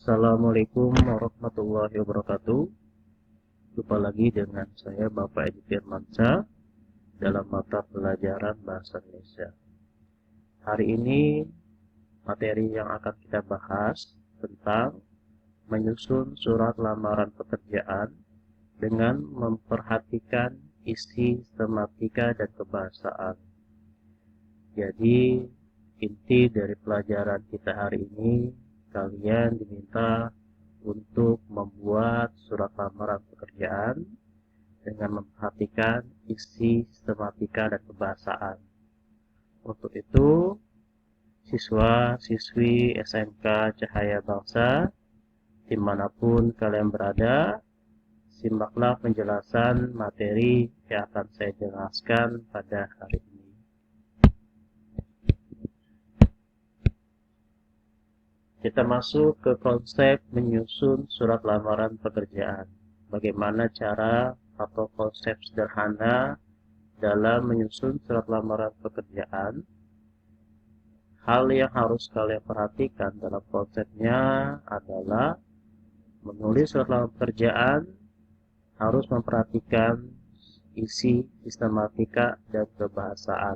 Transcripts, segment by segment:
Assalamualaikum warahmatullahi wabarakatuh. Jumpa lagi dengan saya Bapak Edi Firmansyah dalam mata pelajaran Bahasa Indonesia. Hari ini materi yang akan kita bahas tentang menyusun surat lamaran pekerjaan dengan memperhatikan isi tematika dan kebahasaan. Jadi inti dari pelajaran kita hari ini, kalian diminta untuk membuat surat lamaran pekerjaan dengan memperhatikan isi tematika dan kebahasaan. Untuk itu, siswa-siswi SMK Cahaya Bangsa, dimanapun kalian berada, simaklah penjelasan materi yang akan saya jelaskan pada hari ini. Kita masuk ke konsep menyusun surat lamaran pekerjaan. Bagaimana cara atau konsep sederhana dalam menyusun surat lamaran pekerjaan. Hal yang harus kalian perhatikan dalam konsepnya adalah menulis surat lamaran pekerjaan harus memperhatikan isi, sistematika, dan kebahasaan.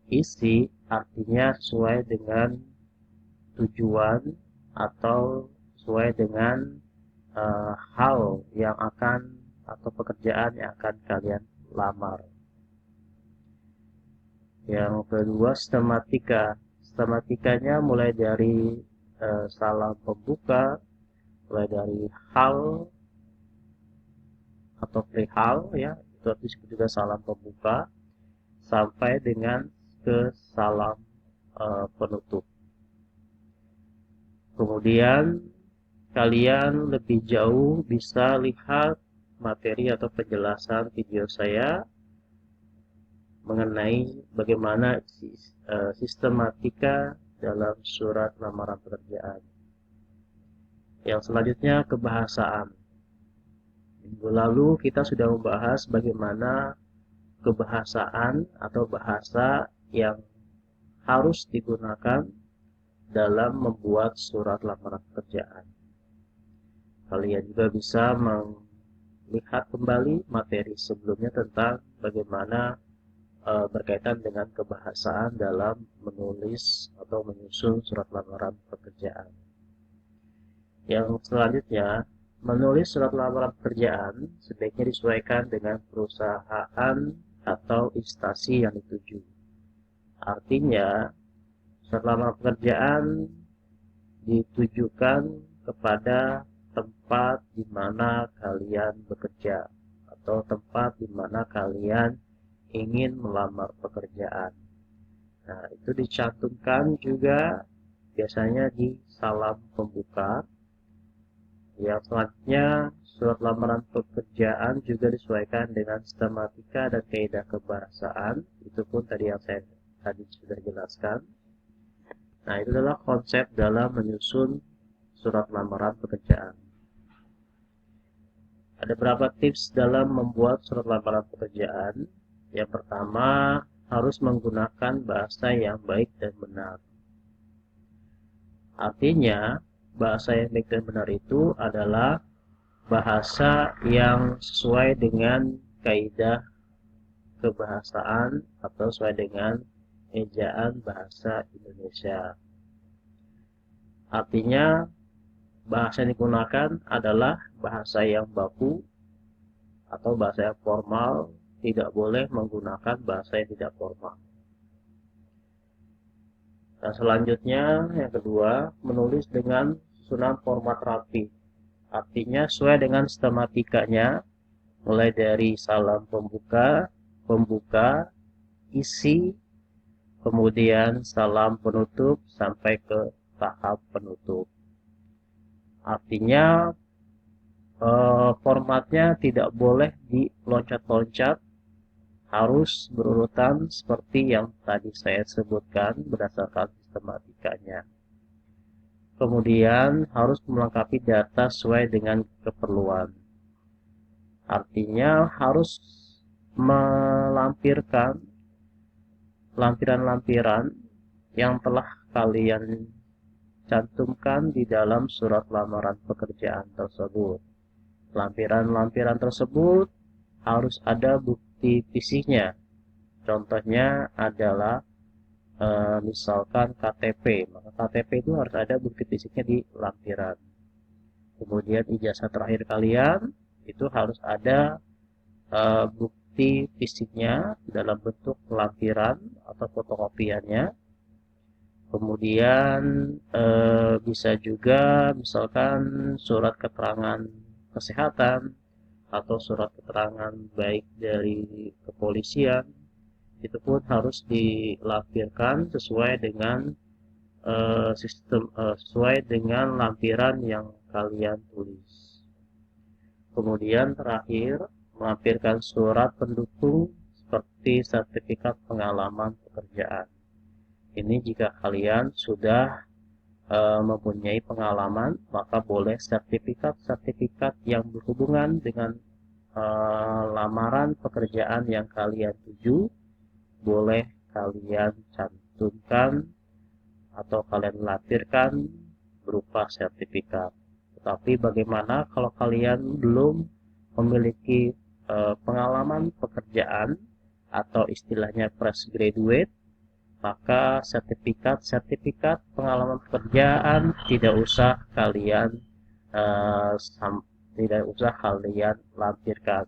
Isi artinya sesuai dengan tujuan atau sesuai dengan hal yang akan atau pekerjaan yang akan kalian lamar. Yang kedua, sistematika. Sistematikanya mulai dari salam pembuka, mulai dari hal atau perihal, ya, itu disebut juga salam pembuka, sampai dengan ke salam penutup. Kemudian kalian lebih jauh bisa lihat materi atau penjelasan video saya mengenai bagaimana sistematika dalam surat lamaran pekerjaan. Yang selanjutnya, kebahasaan. Minggu lalu kita sudah membahas bagaimana kebahasaan atau bahasa yang harus digunakan dalam membuat surat lamaran pekerjaan. Kalian juga bisa melihat kembali materi sebelumnya tentang bagaimana berkaitan dengan kebahasaan dalam menulis atau menyusun surat lamaran pekerjaan. Yang selanjutnya, menulis surat lamaran pekerjaan sebaiknya disesuaikan dengan perusahaan atau instansi yang dituju. Artinya, surat lamaran pekerjaan ditujukan kepada tempat di mana kalian bekerja atau tempat di mana kalian ingin melamar pekerjaan. Nah, itu dicantumkan juga biasanya di salam pembuka. Yang selanjutnya, surat lamaran pekerjaan juga disesuaikan dengan sistematika dan kaidah kebahasaan. Itu pun tadi yang saya sudah jelaskan. Nah, itu adalah konsep dalam menyusun surat lamaran pekerjaan. Ada beberapa tips dalam membuat surat lamaran pekerjaan. Yang pertama, harus menggunakan bahasa yang baik dan benar. Artinya, bahasa yang baik dan benar itu adalah bahasa yang sesuai dengan kaidah kebahasaan atau sesuai dengan ejaan bahasa Indonesia. Artinya, bahasa yang digunakan adalah bahasa yang baku atau bahasa yang formal, tidak boleh menggunakan bahasa yang tidak formal. Dan selanjutnya, yang kedua, menulis dengan susunan format rapi. Artinya sesuai dengan sistematikanya, mulai dari salam pembuka, isi, kemudian salam penutup sampai ke tahap penutup. Artinya formatnya tidak boleh diloncat-loncat, harus berurutan seperti yang tadi saya sebutkan berdasarkan sistematikanya. Kemudian harus melengkapi data sesuai dengan keperluan. Artinya harus melampirkan lampiran-lampiran yang telah kalian cantumkan di dalam surat lamaran pekerjaan tersebut. Lampiran-lampiran tersebut harus ada bukti fisiknya. Contohnya adalah misalkan KTP, maka KTP itu harus ada bukti fisiknya di lampiran. Kemudian ijazah terakhir kalian itu harus ada bukti fisiknya dalam bentuk lampiran atau fotokopiannya. Kemudian bisa juga misalkan surat keterangan kesehatan atau surat keterangan baik dari kepolisian, itu pun harus dilampirkan sesuai dengan sesuai dengan lampiran yang kalian tulis. Kemudian terakhir, melampirkan surat pendukung seperti sertifikat pengalaman pekerjaan. Ini jika kalian sudah mempunyai pengalaman, maka boleh sertifikat-sertifikat yang berhubungan dengan lamaran pekerjaan yang kalian tuju, boleh kalian cantumkan atau kalian lampirkan berupa sertifikat. Tetapi bagaimana kalau kalian belum memiliki pengalaman pekerjaan atau istilahnya fresh graduate, maka sertifikat pengalaman pekerjaan tidak usah kalian lampirkan.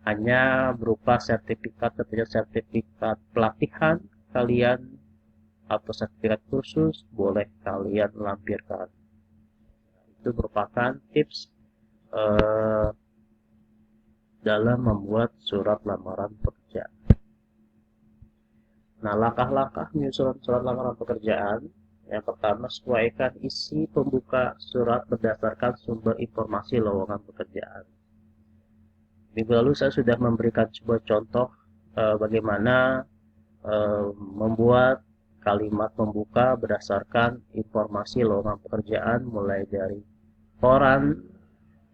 Hanya berupa sertifikat pelatihan kalian atau sertifikat khusus boleh kalian lampirkan. Itu merupakan tips dalam membuat surat lamaran pekerjaan. Nah, langkah-langkah menyusun surat lamaran pekerjaan. Yang pertama, sesuaikan isi pembuka surat berdasarkan sumber informasi lowongan pekerjaan. Minggu lalu saya sudah memberikan sebuah contoh bagaimana membuat kalimat pembuka berdasarkan informasi lowongan pekerjaan, mulai dari koran,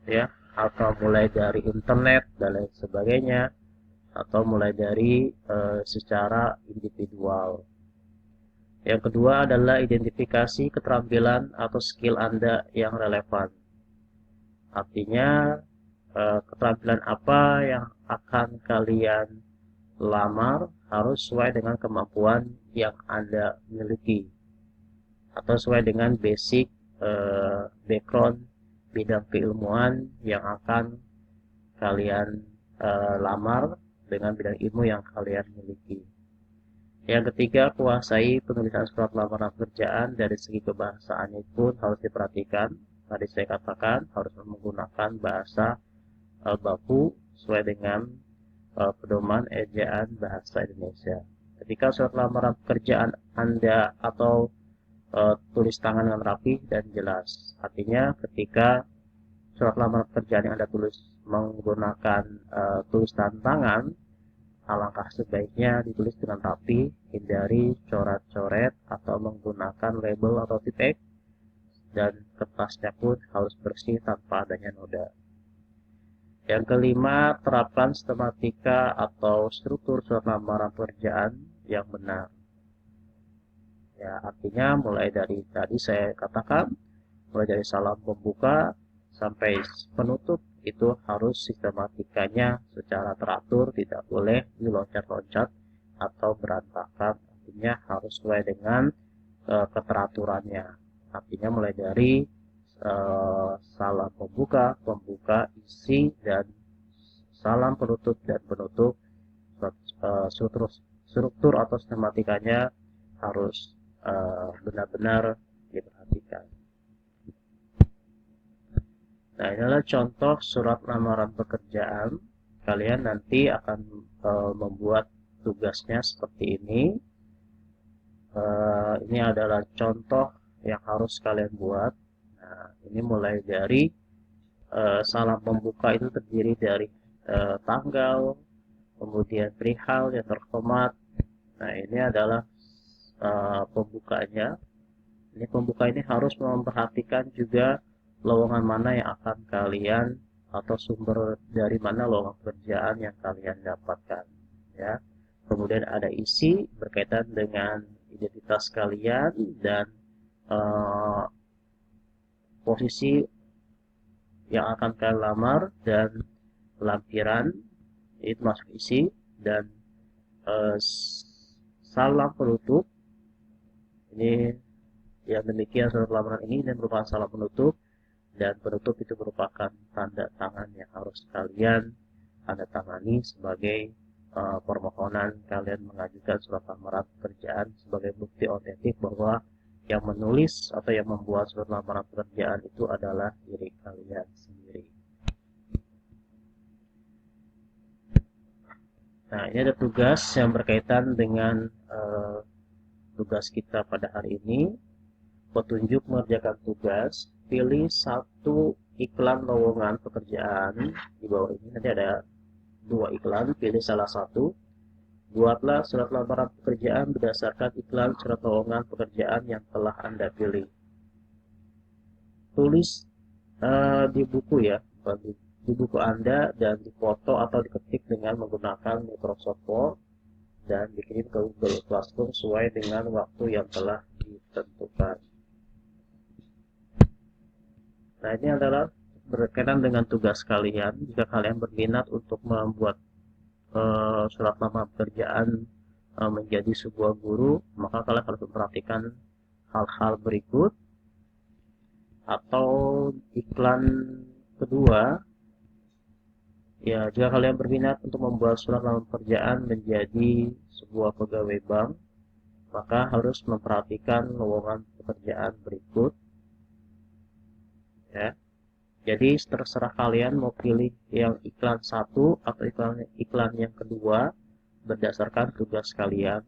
ya, atau mulai dari internet dan lain sebagainya, atau mulai dari secara individual. Yang kedua adalah identifikasi keterampilan atau skill Anda yang relevan. Artinya keterampilan apa yang akan kalian lamar harus sesuai dengan kemampuan yang Anda miliki atau sesuai dengan basic background bidang keilmuan yang akan kalian lamar dengan bidang ilmu yang kalian miliki. Yang ketiga, kuasai penulisan surat lamaran pekerjaan. Dari segi kebahasaannya pun harus diperhatikan. Tadi saya katakan harus menggunakan bahasa baku sesuai dengan pedoman ejaan bahasa Indonesia. Ketika surat lamaran pekerjaan Anda atau tulis tangan dengan rapi dan jelas. Artinya ketika surat lamaran pekerjaan yang Anda tulis menggunakan tulisan tangan, alangkah sebaiknya ditulis dengan rapi, hindari coret-coret atau menggunakan label atau titik, dan kertasnya pun harus bersih tanpa adanya noda. Yang kelima, terapkan sistematika atau struktur surat lamaran pekerjaan yang benar. Ya, artinya mulai dari tadi saya katakan, mulai dari salam pembuka sampai penutup itu harus sistematikanya secara teratur, tidak boleh diloncat-loncat atau berantakan. Artinya harus sesuai dengan keteraturannya. Artinya mulai dari salam pembuka, isi, dan salam penutup dan penutup, struktur atau sistematikanya harus benar-benar diperhatikan. Nah, inilah contoh surat lamaran pekerjaan. Kalian nanti akan membuat tugasnya seperti ini. Ini adalah contoh yang harus kalian buat. Nah, ini mulai dari salam pembuka itu terdiri dari tanggal, kemudian perihal yang terhormat. Nah, ini adalah pembukanya. Ini pembuka ini harus memperhatikan juga lowongan mana yang akan kalian atau sumber dari mana lowongan pekerjaan yang kalian dapatkan, ya. Kemudian ada isi berkaitan dengan identitas kalian dan eh, posisi yang akan kalian lamar dan lampiran itu masuk isi, dan eh, salam penutup. Ini yang demikian surat lamaran ini dan merupakan salam penutup, dan penutup itu merupakan tanda tangan yang harus kalian tanda tangani sebagai permohonan kalian mengajukan surat lamaran pekerjaan sebagai bukti otentik bahwa yang menulis atau yang membuat surat lamaran pekerjaan itu adalah diri kalian sendiri. Nah, ini ada tugas yang berkaitan dengan tugas kita pada hari ini. Petunjuk mengerjakan tugas, pilih satu iklan lowongan pekerjaan. Di bawah ini nanti ada 2 iklan, pilih salah satu. Buatlah surat lamaran pekerjaan berdasarkan iklan surat lowongan pekerjaan yang telah Anda pilih. Tulis di buku ya, di buku Anda, dan difoto atau diketik dengan menggunakan Microsoft Word dan dikirim ke Google Classroom sesuai dengan waktu yang telah ditentukan. Nah, ini adalah berkaitan dengan tugas kalian. Jika kalian berminat untuk membuat surat lamaran pekerjaan menjadi sebuah guru, maka kalian harus memperhatikan hal-hal berikut. Atau iklan kedua, ya, jika kalian berminat untuk membuat surat lamaran pekerjaan menjadi sebuah pegawai bank, maka harus memperhatikan lowongan pekerjaan berikut, ya. Jadi terserah kalian mau pilih yang iklan satu atau iklan yang kedua berdasarkan tugas kalian.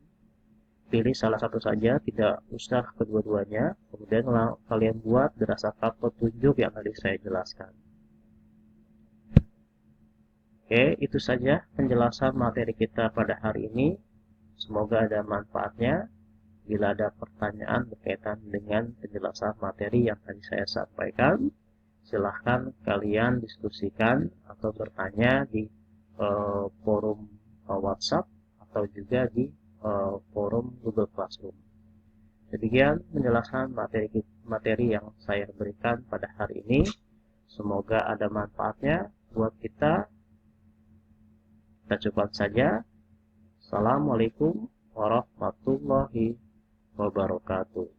Pilih salah satu saja, tidak usah kedua-duanya. Kemudian kalian buat berdasarkan petunjuk yang tadi saya jelaskan. Oke, itu saja penjelasan materi kita pada hari ini. Semoga ada manfaatnya. Bila ada pertanyaan berkaitan dengan penjelasan materi yang tadi saya sampaikan, silahkan kalian diskusikan atau bertanya di forum WhatsApp atau juga di forum Google Classroom. Demikian penjelasan materi yang saya berikan pada hari ini. Semoga ada manfaatnya buat kita. Kita cukupkan saja. Assalamualaikum warahmatullahi wabarakatuh.